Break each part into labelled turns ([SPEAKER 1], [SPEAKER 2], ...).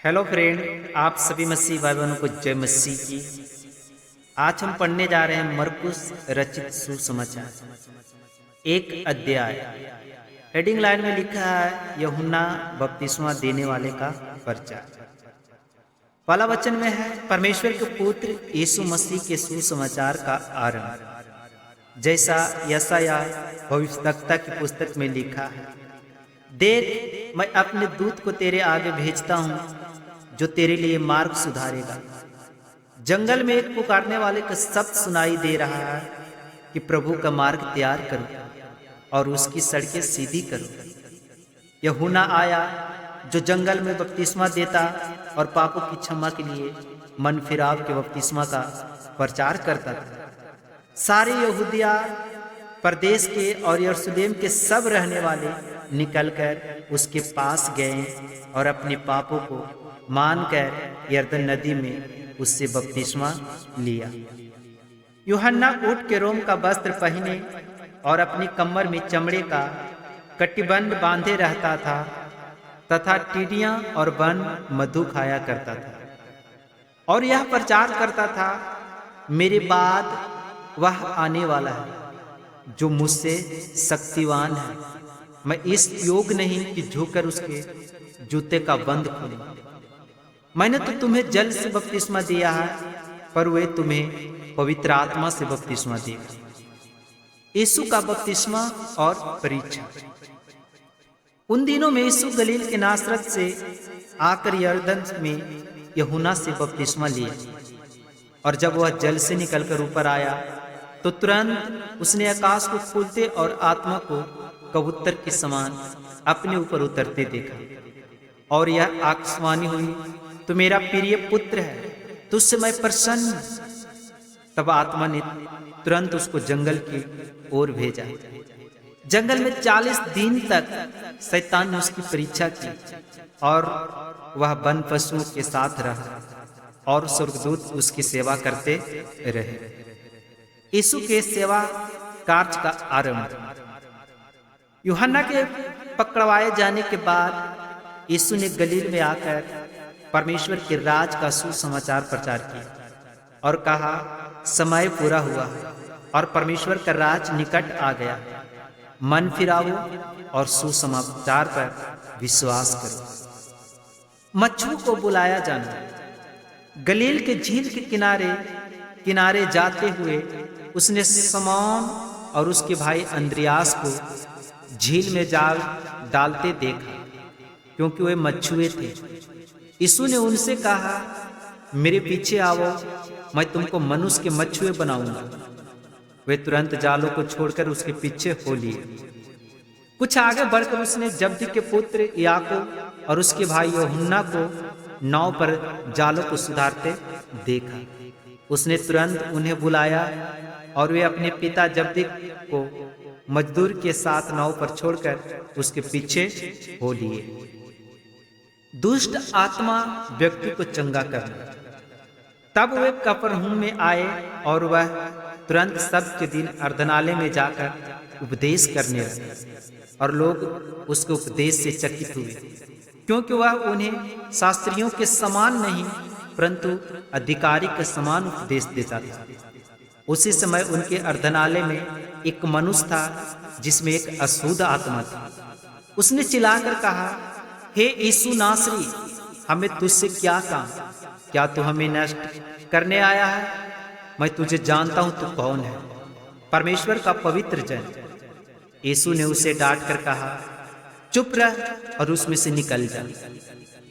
[SPEAKER 1] Hello friend, आप सभी मसीह भाई बहनों को जय मसीह की। आज हम पढ़ने जा रहे हैं मरकुस रचित सुसमाचार एक अध्याय। हेडिंग लाइन में लिखा है यूहन्ना बपतिस्मा देने वाले का प्रचार। पहला वचन में है परमेश्वर के पुत्र यीशु मसीह के सुसमाचार का आरंभ। जैसा यशायाह भविष्यवक्ता की पुस्तक में लिखा है, देख मैं अपने दूत को तेरे आगे भेजता हूँ जो तेरे लिए मार्ग सुधारेगा। जंगल में एक पुकारने वाले का शब्द सुनाई दे रहा है कि प्रभु का मार्ग तैयार करो और उसकी सड़कें सीधी करो। यूहन्ना आया जो जंगल में बपतिस्मा देता और पापों की क्षमा के लिए मन फिराव के बपतिस्मा का प्रचार करता था। सारे यहूदिया प्रदेश के और यरूशलेम के सब रहने वाले निकलकर उसके पास गए और अपने पापों को मानकर यरदन नदी में उससे बपतिस्मा लिया। यूहन्ना ऊँट के रोम का वस्त्र पहने और अपनी कमर में चमड़े का कटिबंध बांधे रहता था तथा टिड्डियां और वन मधु खाया करता था और यह प्रचार करता था, मेरे बाद वह आने वाला है जो मुझसे शक्तिवान है, मैं इस योग नहीं कि झुककर उसके जूते का बंद खोलूं। मैंने तो तुम्हें जल से बपतिस्मा दिया है, पर वे तुम्हें पवित्र आत्मा से बपतिस्मा देगा। यीशु का बपतिस्मा और परीक्षा। उन दिनों में यीशु गलील के नासरत से आकर यरदन में यूहन्ना से बपतिस्मा लिया और जब वह जल से निकलकर ऊपर आया तो तुरंत उसने आकाश को खोलते और आत्मा को कबूतर के समान अपने ऊपर उतरते देखा और यह आकाशवाणी हुई, तो मेरा प्रिय पुत्र है, तुझसे मैं प्रसन्न हूं। तब आत्मा ने तुरंत उसको जंगल की ओर भेजा। जंगल में 40 दिन तक शैतान ने उसकी परीक्षा की और वह वन पशुओं के साथ रहा और स्वर्गदूत उसकी सेवा करते रहे। यीशु के सेवा कार्य का आरंभ। यूहन्ना के पकड़वाए जाने के बाद यीशु ने गलील में आकर परमेश्वर के राज का सुसमाचार प्रचार किया और कहा, समय पूरा हुआ और परमेश्वर का राज निकट आ गया, मन फिराओ और सुसमाचार पर विश्वास करो। मच्छुओं को बुलाया जाना। गलील के झील के किनारे जाते हुए उसने शमौन और उसके भाई अंद्रियास को झील में जाल डालते देखा क्योंकि वे मच्छुए थे। यीशु ने उनसे कहा, मेरे पीछे आओ, मैं तुमको मनुष्य के मच्छुए बनाऊंगा। वे तुरंत जालों को छोड़कर उसके पीछे हो लिए। कुछ आगे बढ़कर उसने जब्दी के पुत्र याकूब और उसके भाई यूहन्ना को नाव पर जालों को सुधारते देखा। उसने तुरंत उन्हें बुलाया और वे अपने पिता जब्दी को मजदूर के साथ नाव पर छोड़कर उसके पीछे हो लिए। दुष्ट आत्मा व्यक्ति को चंगा करना। तब वे कफरनहूम में आए और वह तुरंत सबके दिन अर्धनालय में जाकर उपदेश करने लगे और लोग उसके उपदेश से चकित हुए क्योंकि वह उन्हें शास्त्रियों के समान नहीं परंतु अधिकारी के समान उपदेश देता था। उसी समय उनके अर्धनालय में एक मनुष्य था जिसमें एक अशुद्ध आत्मा थी। उसने चिल्लाकर कहा, हे यीशु नासरी, हमें तुझसे क्या काम? क्या तू हमें नष्ट करने आया है? मैं तुझे जानता हूं तू कौन है, परमेश्वर का पवित्र जन। यीशु ने उसे डांट कर कहा, चुप रह और उसमें से निकल जा।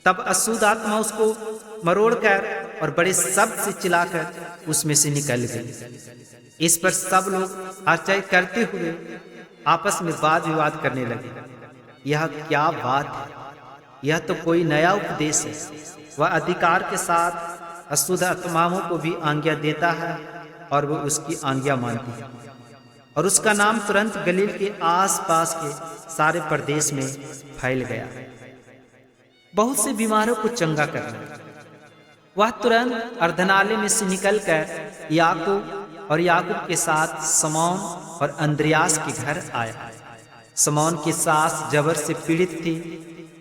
[SPEAKER 1] तब अशुद्ध आत्मा उसको मरोड़कर और बड़े शब्द से चिल्लाकर उसमें से निकल गई। इस पर सब लोग आश्चर्य करते हुए आपस में वाद विवाद करने लगे, यह क्या बात है? यह तो कोई नया उपदेश है। वह अधिकार के साथ अशुद्ध आत्माओं को भी आज्ञा देता है और वो उसकी आज्ञा मानती है। और उसका नाम तुरंत गलील के आसपास के सारे प्रदेश में फैल गया। बहुत से बीमारों को चंगा करना। वह तुरंत अर्धनालय में से निकलकर याकूब और याकूब के साथ शमौन और अंद्रियास के घर आया। शमौन की सास जबर से पीड़ित थी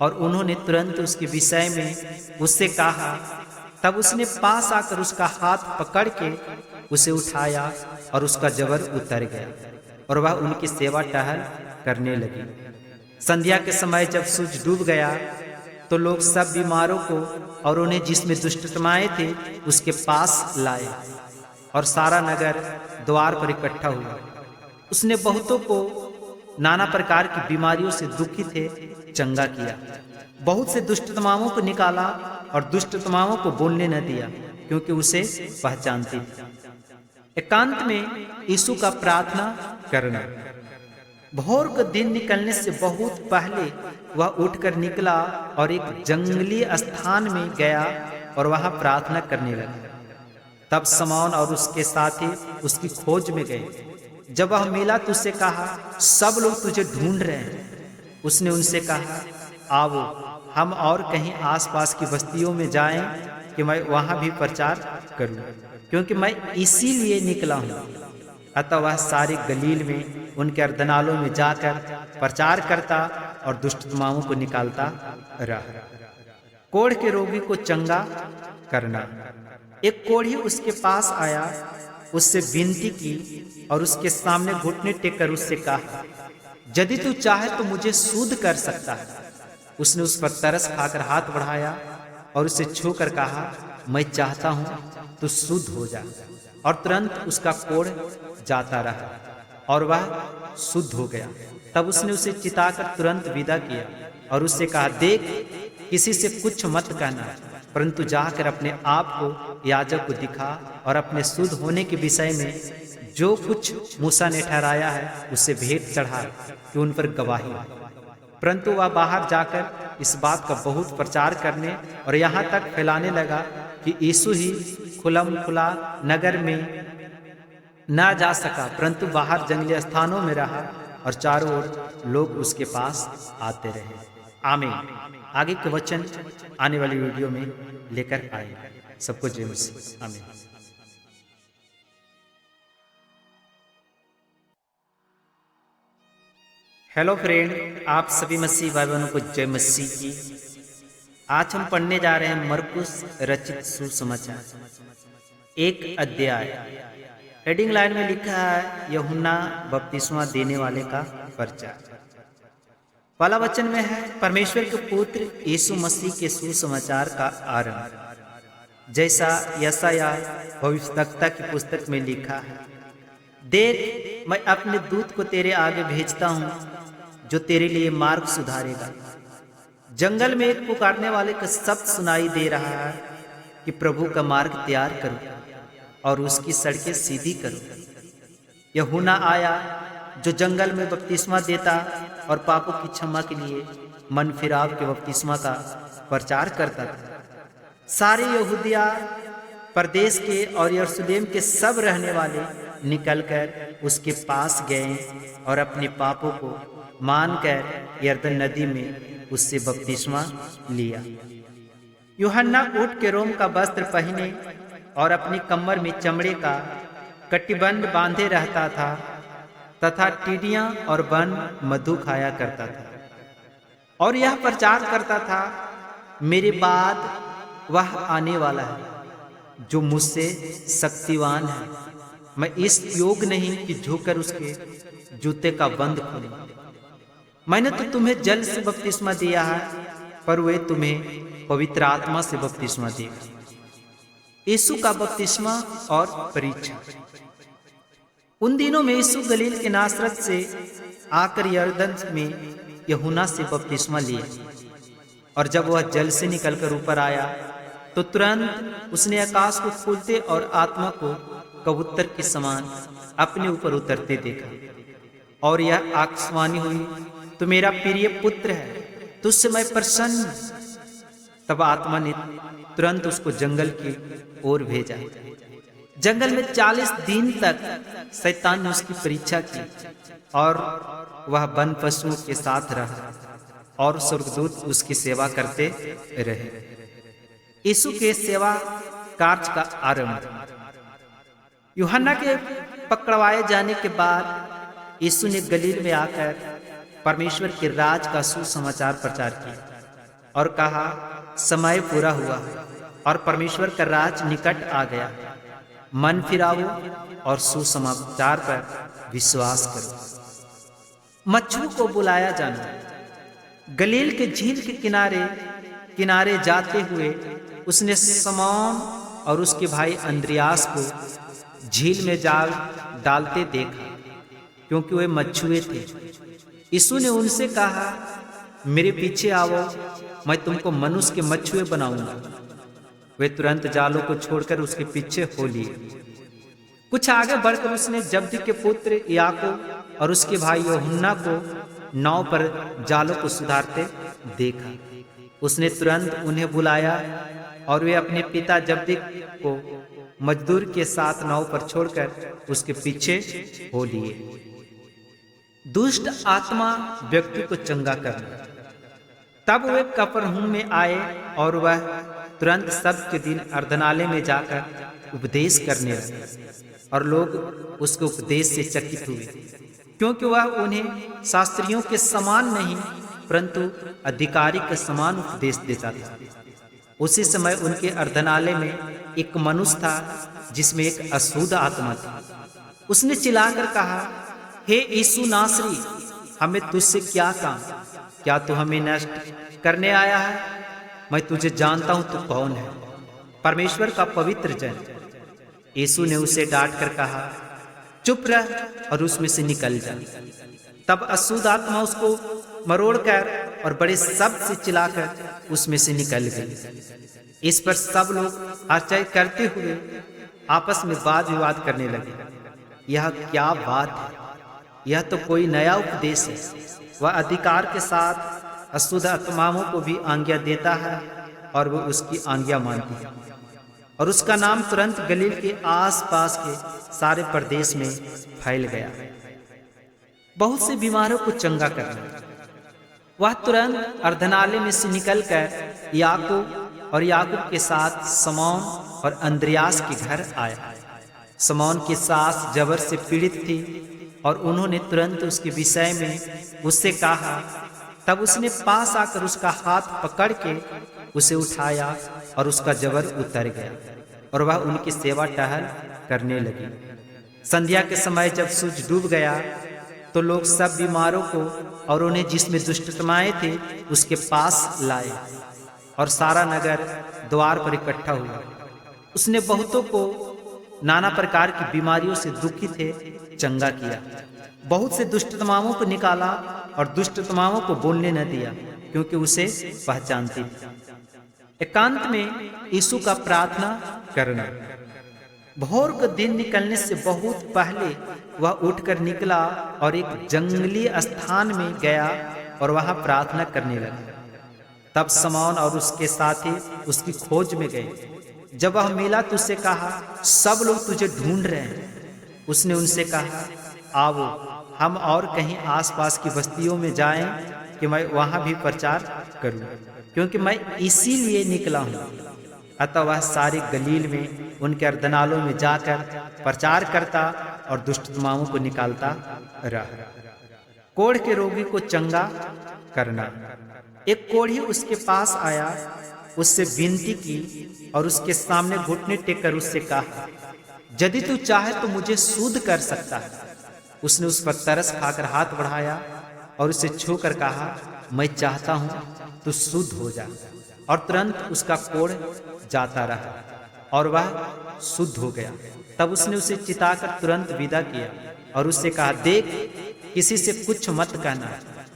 [SPEAKER 1] और उन्होंने तुरंत उसके विषय में उससे कहा। तब उसने पास आकर उसका हाथ पकड़ के उसे उठाया और उसका जबर उतर गया और वह उनकी सेवा टहल करने लगी। संध्या के समय जब सूरज डूब गया तो लोग सब बीमारों को और उन्हें जिसमें दुष्टतमाएं थे उसके पास लाए और सारा नगर द्वार पर इकट्ठा हुआ। उसने बहुतों को नाना प्रकार की बीमारियों से दुखी थे चंगा किया। बहुत से दुष्टतमाओं को निकाला और दुष्टतमाओं को बोलने न दिया, क्योंकि उसे पहचानती थी। एकांत में यीशु का प्रार्थना करना। भोर का दिन निकलने से बहुत पहले वह उठकर निकला और एक जंगली स्थान में गया और वहां प्रार्थना करने लगा। तब शमौन और उसके साथी उसकी खोज में गए। जब वह मिला तो उससे कहा, सब लोग तुझे ढूंढ रहे हैं। उसने उनसे कहा, आओ हम और कहीं आसपास की बस्तियों में जाएं कि मैं वहां भी प्रचार करूं, क्योंकि मैं इसीलिए निकला हूं। अतः वह सारे गलील में उनके अर्धनालों में जाकर प्रचार करता और दुष्टतमाओं को निकालता रहा। कोढ़ के रोगी को चंगा करना। एक कोढ़ी उसके पास आया, उससे विनती की और उसके सामने घुटने टेक कर उससे कहा, यदि तू चाहे तो मुझे शुद्ध कर सकता है। उसने उस पर तरस खाकर हाथ बढ़ाया और उसे छूकर कहा, मैं चाहता हूं तू शुद्ध हो जा। और तुरंत उसका कोढ़ जाता रहा और वह शुद्ध हो गया। तब उसने उसे चिताकर तुरंत विदा किया और उससे कहा, देख, किसी से कुछ मत कहना, परंतु जाकर अपने आप को याजक को दिखा और अपने शुद्ध होने के विषय में जो कुछ मूसा ने ठहराया है उसे भेंट चढ़ा कि उन पर गवाही। परंतु वह बाहर जाकर इस बात का बहुत प्रचार करने और यहाँ तक फैलाने लगा कि यीशु ही खुलम खुला नगर में ना जा सका, परंतु बाहर जंगली स्थानों में रहा और चारों ओर लोग उसके पास आते रहे। आमीन। आगे के वचन आने वाली वीडियो में लेकर आए। सबको जय मसीह। आमीन। हेलो फ्रेंड, आप सभी मसीह भाई बहनों को जय मसीह की। आज हम पढ़ने जा रहे हैं मरकुस रचित सुसमाचार एक अध्याय। हेडिंग लाइन में लिखा है, यूहन्ना बपतिस्मा देने वाले का परिचय। पहला वचन में है, परमेश्वर के पुत्र यीशु मसीह के सुसमाचार का आरंभ। जैसा यशायाह भविष्यवक्ता की पुस्तक में लिखा है, देख, मैं अपने दूत को तेरे आगे भेजता हूँ जो तेरे लिए मार्ग सुधारेगा। जंगल में एक पुकारने वाले का शब्द सुनाई दे रहा है कि प्रभु का मार्ग तैयार करो और उसकी सड़कें सीधी करो। यूहन्ना आया जो जंगल में बपतिस्मा देता और पापों की क्षमा के लिए मन फिराव के बपतिस्मा का प्रचार करता था। सारे यहूदिया प्रदेश के और यरूशलेम के सब रहने वाले निकलकर उसके पास गए और अपने पापों को मानकर यरदन नदी में उससे बपतिस्मा लिया। यूहन्ना ऊँट के रोम का वस्त्र पहने और अपनी कमर में चमड़े का कटिबंध बांधे रहता था तथा टिड्डियां और वन मधु खाया करता था और यह प्रचार करता था, मेरे बाद वह आने वाला है जो मुझसे शक्तिवान है। मैं इस योग नहीं कि झुककर उसके जूते का बंद खोलूं। मैंने तो तुम्हें जल से बपतिस्मा दिया है, पर वे तुम्हें पवित्र आत्मा से बपतिस्मा देगा। यीशु का बपतिस्मा और परीक्षा। उन दिनों में यीशु गलील के नासरत से आकर यरदन में यूहन्ना से बपतिस्मा लिया और जब वह जल से निकलकर ऊपर आया तो तुरंत उसने आकाश को खुलते और आत्मा को कबूतर के समान अपने ऊपर उतरते देखा और यह आकाशवाणी हुई, तो मेरा प्रिय पुत्र है, तुझसे मैं प्रसन्न। तब आत्मा ने तुरंत उसको जंगल की ओर भेजा। जंगल में 40 दिन तक शैतान ने उसकी परीक्षा की और वह वन पशुओं के साथ रहा और स्वर्गदूत उसकी सेवा करते रहे। यीशु के सेवा कार्य का आरंभ। यूहन्ना के पकड़वाए जाने के बाद यीशु ने गलील में आकर परमेश्वर के राज का सुसमाचार प्रचार किया। और कहा, समय पूरा हुआ और परमेश्वर का राज निकट आ गया। मन फिराओ और सुसमाचार पर विश्वास करो। मच्छुओं को बुलाया जाना। गलील के झील के किनारे किनारे जाते हुए उसने शमौन और उसके भाई अंद्रियास को झील में जाल डालते देखा, क्योंकि वे मच्छुए थे। यीशु ने उनसे कहा, मेरे पीछे आओ, मैं तुमको मनुष्य के मच्छुए बनाऊंगा। वे तुरंत जालों को छोड़कर उसके पीछे हो लिए। कुछ आगे बढ़कर उसने जब्दी के पुत्र याकूब और उसके भाई यूहन्ना को नाव पर जालों को सुधारते देखा। उसने तुरंत उन्हें बुलाया और वे अपने पिता जब्दी को मजदूर के साथ नाव पर छोड़कर उसके पीछे हो लिए। दुष्ट आत्मा व्यक्ति को चंगा करना। तब वे कफरनहूम में आए और वह तुरंत सबके दिन अर्धनाले में जाकर उपदेश करने लगे, और लोग उसके उपदेश से चकित हुए, क्योंकि वह उन्हें शास्त्रियों के समान नहीं परंतु अधिकारी के समान उपदेश देता था। उसी समय उनके अर्धनाले में एक मनुष्य था जिसमें एक अशुद्ध आत्मा थी। उसने चिल्लाकर कहा, हे यीशु नासरी, हमें तुझसे क्या काम? क्या तू हमें नष्ट करने आया है? मैं तुझे जानता हूं तू कौन है, परमेश्वर का पवित्र जन। यीशु ने उसे डांट कर कहा, चुप रह और उसमें से निकल जा। तब अशुद्ध आत्मा उसको मरोड़कर और बड़े शब्द से चिल्लाकर उसमें से निकल गई। इस पर सब लोग आश्चर्य करते हुए आपस में वाद विवाद करने लगे, यह क्या बात है? यह तो कोई नया उपदेश है। वह अधिकार के साथ अशुद्ध आत्माओं को भी आज्ञा देता है और वो उसकी आज्ञा मानती है। और उसका नाम तुरंत गलील के आसपास के सारे प्रदेश में फैल गया। बहुत से बीमारों को चंगा करना। वह तुरंत अर्धनाले में से निकलकर याकूब और याकूब के साथ शमौन और अंद्रियास के घर आया। शमौन की सास जबर से पीड़ित थी और उन्होंने तुरंत उसके विषय में उससे कहा। तब उसने पास आकर उसका हाथ पकड़ के उसे उठाया और उसका जबर उतर गया और वह उनकी सेवा टहल करने लगी। संध्या के समय जब सूरज डूब गया तो लोग सब बीमारों को और उन्हें जिसमें दुष्टआत्माएं थे उसके पास लाए, और सारा नगर द्वार पर इकट्ठा हुआ। उसने बहुतों को नाना प्रकार की बीमारियों से दुखी थे चंगा किया। बहुत से दुष्टआत्माओं को निकाला और दुष्टआत्माओं को बोलने न दिया, क्योंकि उसे पहचानती थी। एकांत में यीशु का प्रार्थना करना। भोर को दिन निकलने से बहुत पहले वह उठकर निकला और एक जंगली स्थान में गया और वहां प्रार्थना करने लगा। तब शमौन और उसके साथी उसकी खोज में गए। जब वह मिला तो उससे कहा, सब लोग तुझे ढूंढ रहे हैं। उसने उनसे कहा, आओ हम और कहीं आसपास की बस्तियों में जाएं कि मैं वहां भी प्रचार करूं, क्योंकि मैं इसीलिए निकला हूं। अतः वह सारे गलील में उनके अर्धनालों में जाकर प्रचार करता और दुष्टआत्माओं को निकालता रहा। कोढ़ के रोगी को चंगा करना। एक कोढ़ी उसके पास आया, उससे विनती की और उसके सामने घुटने टेककर उससे कहा, यदि तू चाहे तो मुझे शुद्ध कर सकता है। उसने उस पर तरस खाकर हाथ बढ़ाया और उसे छूकर कहा, मैं चाहता हूं तू शुद्ध हो जा। और तुरंत उसका कोढ़ जाता रहा और वह शुद्ध हो गया। तब उसने उसे चिताकर तुरंत विदा किया और उससे कहा, देख, किसी से कुछ मत कहना,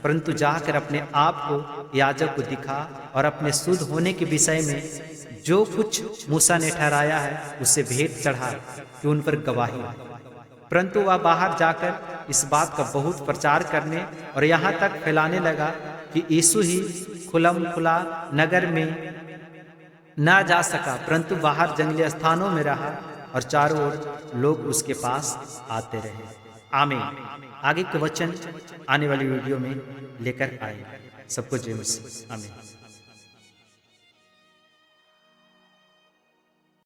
[SPEAKER 1] परंतु जाकर अपने आप को याजक को दिखा और अपने शुद्ध होने के विषय में जो कुछ मूसा ने ठहराया है उससे भेंट चढ़ा कि उन पर गवाही हो। परंतु वह बाहर जाकर इस बात का बहुत प्रचार करने और यहाँ तक फैलाने लगा कि यीशु ही खुलम खुला नगर में ना जा सका, परंतु बाहर जंगली स्थानों में रहा और चारों ओर लोग उसके पास आते रहे। आमीन। आगे के वचन आने वाली वीडियो में लेकर आए। सबको जय मसीह। आमीन।